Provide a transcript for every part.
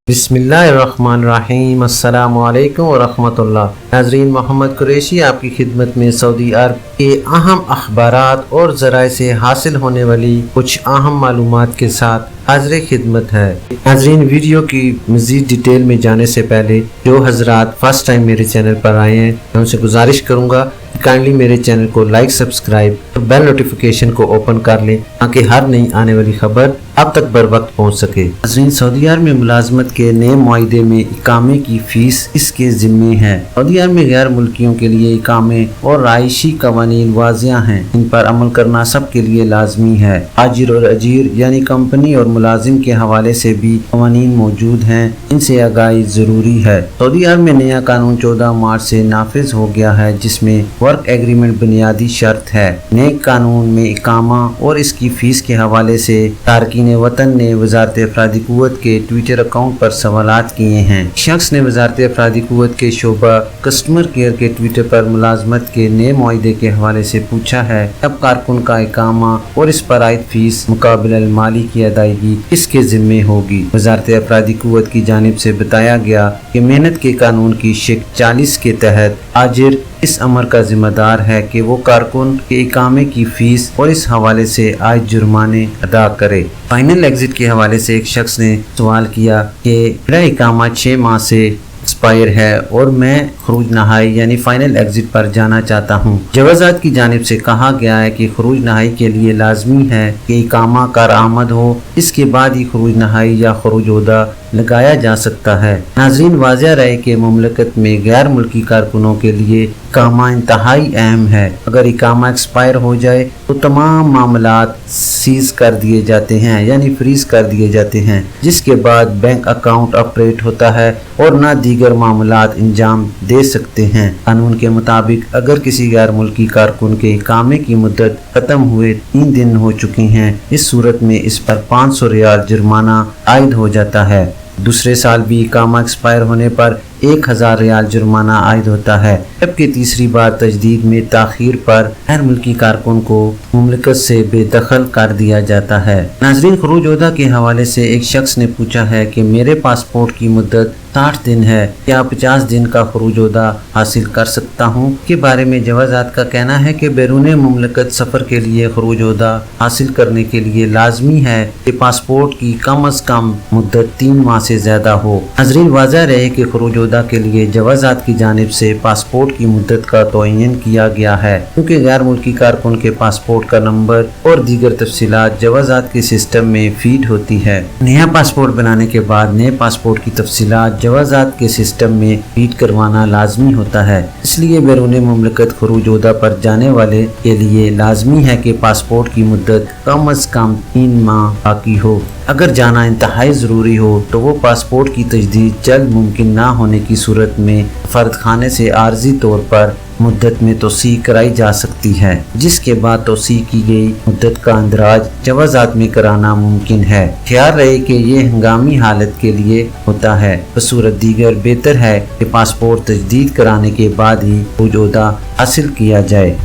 بسم اللہ الرحمن الرحیم۔ السلام علیکم ورحمۃ اللہ۔ ناظرین، محمد قریشی آپ کی خدمت میں سعودی عرب کے اہم اخبارات اور ذرائع سے حاصل ہونے والی کچھ اہم معلومات کے ساتھ حاضر خدمت ہے۔ ناظرین، ویڈیو کی مزید ڈیٹیل میں جانے سے پہلے جو حضرات فرسٹ ٹائم میرے چینل پر آئے ہیں، میں ان سے گزارش کروں گا کہ کائنڈلی میرے چینل کو لائک، سبسکرائب اور بیل نوٹیفیکیشن کو اوپن کر لیں تاکہ ہر نئی آنے والی خبر اب تک بر وقت پہنچ سکے۔ ناظرین، سعودی عرب میں ملازمت کے نئے معاہدے میں اقامے کی فیس اس کے ذمے ہے۔ سعودی عرب میں غیر ملکیوں کے لیے اقامے اور رہائشی قوانین واضح ہیں، ان پر عمل کرنا سب کے لیے لازمی ہے۔ حاجر اور اجیر یعنی کمپنی اور ملازم کے حوالے سے بھی قوانین موجود ہیں، ان سے آگاہی ضروری ہے۔ سعودی عرب میں نیا قانون 14 مارچ سے نافذ ہو گیا ہے، جس میں ورک ایگریمنٹ بنیادی شرط ہے۔ نئے قانون میں اقامہ اور اس کی فیس کے حوالے سے تارکین وطن نے وزارت افرادی قوت کے ٹویٹر اکاؤنٹ پر سوالات کیے ہیں۔ شخص نے وزارت افرادی قوت کے شعبہ کسٹمر کیئر کے ٹویٹر پر ملازمت کے نئے معاہدے کے حوالے سے پوچھا ہے، اب کارکن کا اقامہ اور اس پر عائد فیس مقابل المالی کی ادائیگی کس کے ذمے ہوگی؟ وزارت افرادی قوت کی جانب سے بتایا گیا کہ محنت کے قانون کی شق 40 کے تحت آجر اس امر کا ذمہ دار ہے کہ وہ کارکن کے اقامے کی فیس اور اس حوالے سے عائد جرمانے ادا کرے۔ فائنل ایگزٹ کے حوالے سے ایک شخص نے سوال کیا کہ میرا اقامہ 6 ماہ سے ایکسپائر ہے اور میں خروج نہائی یعنی فائنل ایگزٹ پر جانا چاہتا ہوں۔ جوازات کی جانب سے کہا گیا ہے کہ خروج نہائی کے لیے لازمی ہے کہ اقامہ کارآمد ہو، اس کے بعد ہی خروج نہائی یا خروج عہدہ لگایا جا سکتا ہے۔ ناظرین، واضح رہے کہ مملکت میں غیر ملکی کارکنوں کے لیے اقامہ انتہائی اہم ہے۔ اگر اقامہ ایکسپائر ہو جائے تو تمام معاملات سیز کر دیے جاتے ہیں یعنی فریز کر دیے جاتے ہیں، جس کے بعد بینک اکاؤنٹ آپریٹ ہوتا ہے اور نہ دیگر معاملات انجام دے سکتے ہیں۔ قانون کے مطابق اگر کسی غیر ملکی کارکن کے اقامے کی مدت ختم ہوئے 3 دن ہو چکی ہیں، اس صورت میں اس پر 500 ریال جرمانہ عائد ہو جاتا ہے۔ دوسرے سال بھی اقامہ ایکسپائر ہونے پر 1000 ریال جرمانہ عائد ہوتا ہے، جبکہ تیسری بار تجدید میں تاخیر پر غیر ملکی کارکن کو مملکت سے بے دخل کر دیا جاتا ہے۔ ناظرین، خروج عہدہ کے حوالے سے ایک شخص نے پوچھا ہے کہ میرے پاسپورٹ کی مدت 60 دن ہے، کیا 50 دن کا خروج عہدہ حاصل کر سکتا ہوں؟ کے بارے میں جوازات کا کہنا ہے کہ بیرون مملکت سفر کے لیے خروج عہدہ حاصل کرنے کے لیے لازمی ہے کہ پاسپورٹ کی کم از کم مدت 3 ماہ سے زیادہ ہو۔ ناظرین، واضح رہے کہ خروج عہدہ کے لیے جوازات کی جانب سے پاسپورٹ کی مدت کا تعین کیا گیا ہے، کیونکہ غیر ملکی کارکن کے پاسپورٹ کا نمبر اور دیگر تفصیلات جوازات کے سسٹم میں فیڈ ہوتی ہے۔ نیا پاسپورٹ بنانے کے بعد نئے پاسپورٹ کی تفصیلات جوازات کے سسٹم میں فیڈ کروانا لازمی ہوتا ہے، اس لیے بیرون مملکت خروج عہدہ پر جانے والے کے لیے لازمی ہے کہ پاسپورٹ کی مدت کم از کم 3 ماہ باقی ہو۔ اگر جانا انتہائی ضروری ہو تو وہ پاسپورٹ کی تجدید جلد ممکن نہ ہونے کی صورت میں سفارت خانے سے عارضی طور پر مدت میں توسیع کرائی جا سکتی ہے، جس کے بعد توسیع کی گئی مدت کا اندراج جوازات میں کرانا ممکن ہے۔ خیال رہے کہ یہ ہنگامی حالت کے لیے ہوتا ہے، بصورت دیگر بہتر ہے کہ پاسپورٹ تجدید کرانے کے بعد ہی خروج عہدہ حاصل کیا جائے۔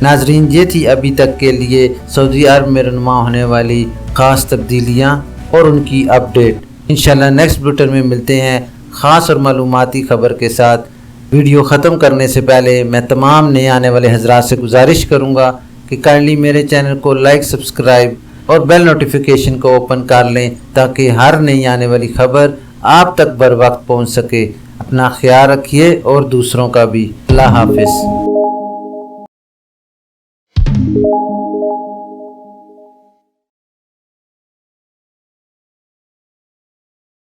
ناظرین، یہ تھی ابھی تک کے لیے سعودی عرب میں رونما ہونے والی خاص تبدیلیاں اور ان کی اپڈیٹ۔ انشاءاللہ نیکسٹ بلیٹن میں ملتے ہیں خاص اور معلوماتی خبر کے ساتھ۔ ویڈیو ختم کرنے سے پہلے میں تمام نئے آنے والے حضرات سے گزارش کروں گا کہ کائنڈلی میرے چینل کو لائک، سبسکرائب اور بیل نوٹیفیکیشن کو اوپن کر لیں تاکہ ہر نئی آنے والی خبر آپ تک بر وقت پہنچ سکے۔ اپنا خیال رکھیے اور دوسروں کا بھی۔ اللہ حافظ۔